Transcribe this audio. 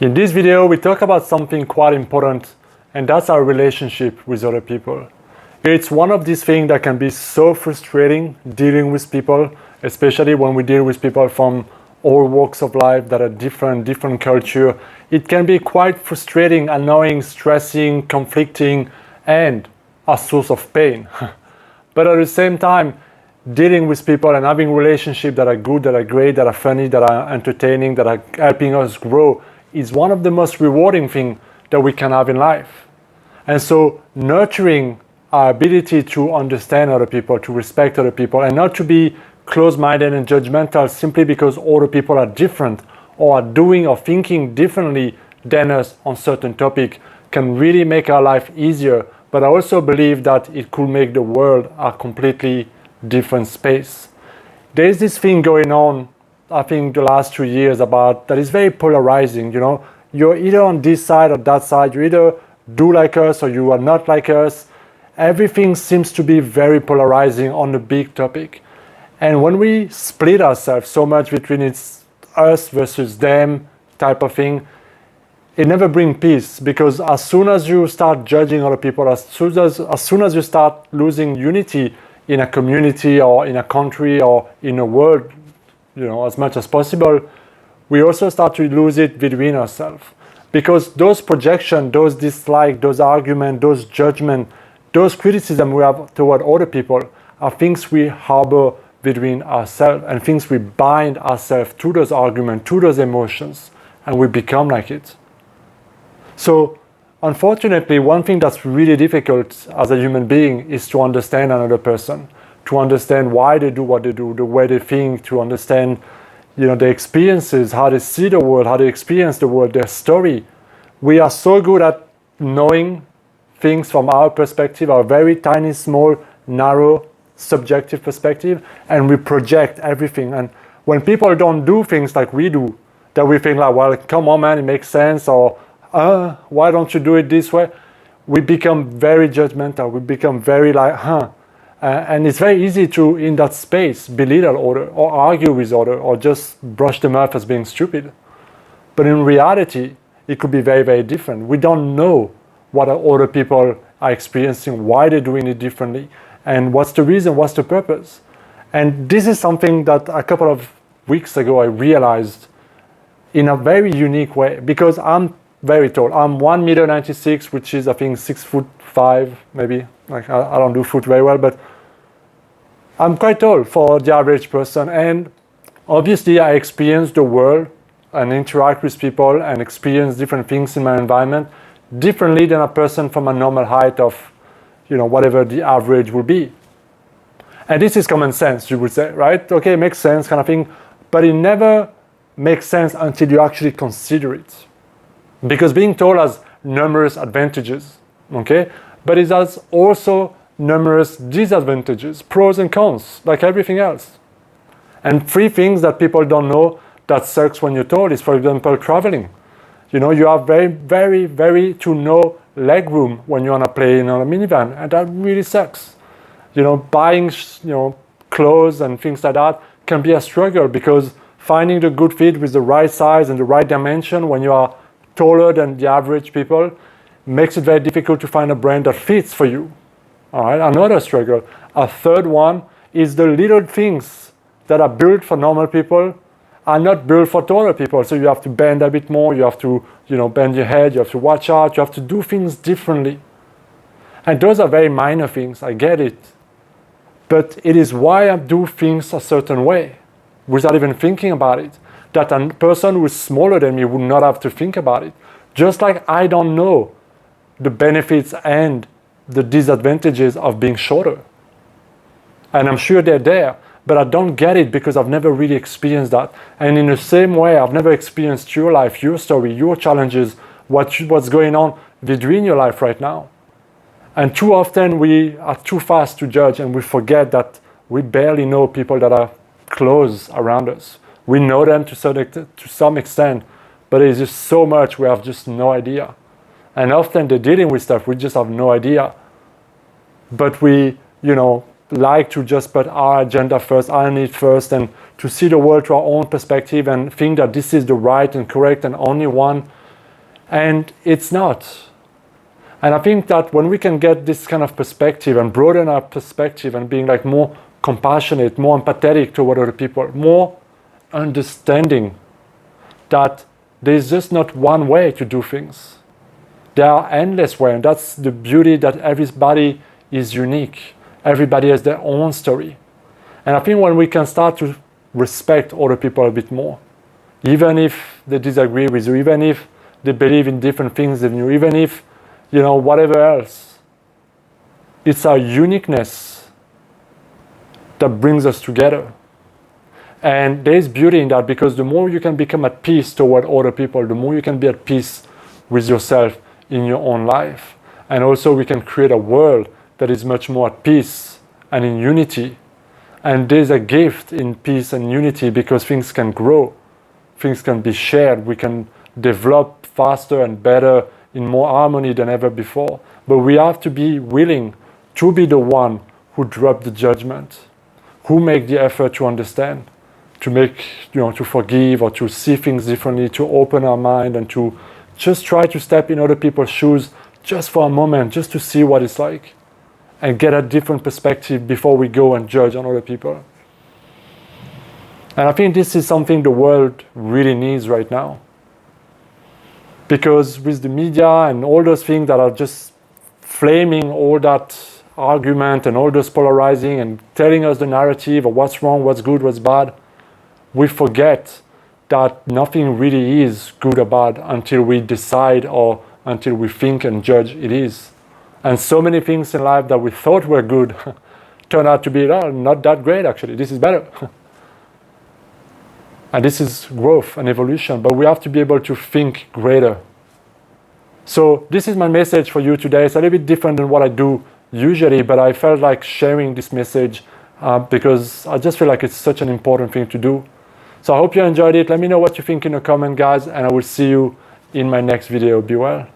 In this video, we talk about something quite important, and that's our relationship with other people. It's one of these things that can be so frustrating dealing with people, especially when we deal with people from all walks of life that are different culture. It can be quite frustrating, annoying, stressing, conflicting, and a source of pain. But at the same time, dealing with people and having relationships that are good, that are great, that are funny, that are entertaining, that are helping us grow is one of the most rewarding things that we can have in life. And so nurturing our ability to understand other people, to respect other people, and not to be closed-minded and judgmental simply because other people are different or are doing or thinking differently than us on certain topic can really make our life easier. But I also believe that it could make the world a completely different space. There's this thing going on, I think, the last 2 years about that is very polarizing. You're either on this side or that side. You either do like us or you are not like us. Everything seems to be very polarizing on a big topic. And when we split ourselves so much between it's us versus them type of thing, it never brings peace, because as soon as you start judging other people, as soon as you start losing unity in a community or in a country or in a world, as much as possible, we also start to lose it between ourselves. Because those projections, those dislikes, those arguments, those judgments, those criticism we have toward other people are things we harbor between ourselves and things we bind ourselves to those arguments, to those emotions, and we become like it. So, unfortunately, one thing that's really difficult as a human being is to understand another person, to understand why they do what they do, the way they think, to understand, their experiences, how they see the world, how they experience the world, their story. We are so good at knowing things from our perspective, our very tiny, small, narrow, subjective perspective, and we project everything. And when people don't do things like we do, that we think like, well, come on, man, it makes sense, or why don't you do it this way? We become very judgmental. We become very like, and it's very easy to, in that space, belittle other or argue with other or just brush them off as being stupid. But in reality, it could be very, very different. We don't know what other people are experiencing, why they're doing it differently, and what's the reason, what's the purpose. And this is something that a couple of weeks ago I realized in a very unique way, because I'm very tall. I'm 1.96 meters, which is, I think, 6'5", maybe. Like I don't do foot very well, but I'm quite tall for the average person. And obviously, I experience the world and interact with people and experience different things in my environment differently than a person from a normal height of, whatever the average would be. And this is common sense, you would say, right? Okay, makes sense, kind of thing. But it never makes sense until you actually consider it. Because being tall has numerous advantages, okay? But it has also numerous disadvantages, pros and cons, like everything else. And 3 things that people don't know that sucks when you're tall is, for example, traveling. You have very, very, very to no leg room when you're on a plane or a minivan, and that really sucks. Buying, clothes and things like that can be a struggle, because finding the good fit with the right size and the right dimension when you are taller than the average people makes it very difficult to find a brand that fits for you. All right, another struggle. A third one is the little things that are built for normal people are not built for taller people. So you have to bend a bit more, you have to, bend your head, you have to watch out, you have to do things differently. And those are very minor things, I get it. But it is why I do things a certain way, without even thinking about it, that a person who is smaller than me would not have to think about it. Just like I don't know the benefits and the disadvantages of being shorter. And I'm sure they're there, but I don't get it because I've never really experienced that. And in the same way, I've never experienced your life, your story, your challenges, what's going on between your life right now. And too often we are too fast to judge, and we forget that we barely know people that are close around us. We know them to some extent, but there's just so much we have just no idea. And often they're dealing with stuff we just have no idea. But we, like to just put our agenda first, our need first, and to see the world through our own perspective and think that this is the right and correct and only one. And it's not. And I think that when we can get this kind of perspective and broaden our perspective and being like more compassionate, more empathetic toward other people, more understanding that there's just not one way to do things. There are endless ways, and that's the beauty, that everybody is unique. Everybody has their own story. And I think when we can start to respect other people a bit more, even if they disagree with you, even if they believe in different things than you, even if, whatever else, it's our uniqueness that brings us together. And there's beauty in that, because the more you can become at peace toward other people, the more you can be at peace with yourself in your own life. And also we can create a world that is much more at peace and in unity. And there's a gift in peace and unity, because things can grow, things can be shared, we can develop faster and better in more harmony than ever before. But we have to be willing to be the one who drop the judgment, who make the effort to understand, to make, to forgive, or to see things differently, to open our mind, and to just try to step in other people's shoes just for a moment, just to see what it's like, and get a different perspective before we go and judge on other people. And I think this is something the world really needs right now. Because with the media and all those things that are just flaming all that argument and all those polarizing and telling us the narrative of what's wrong, what's good, what's bad, we forget that nothing really is good or bad until we decide, or until we think and judge it is. And so many things in life that we thought were good turn out to be not that great, actually. This is better. And this is growth and evolution, but we have to be able to think greater. So this is my message for you today. It's a little bit different than what I do usually, but I felt like sharing this message because I just feel like it's such an important thing to do. So I hope you enjoyed it. Let me know what you think in the comment, guys, and I will see you in my next video. Be well.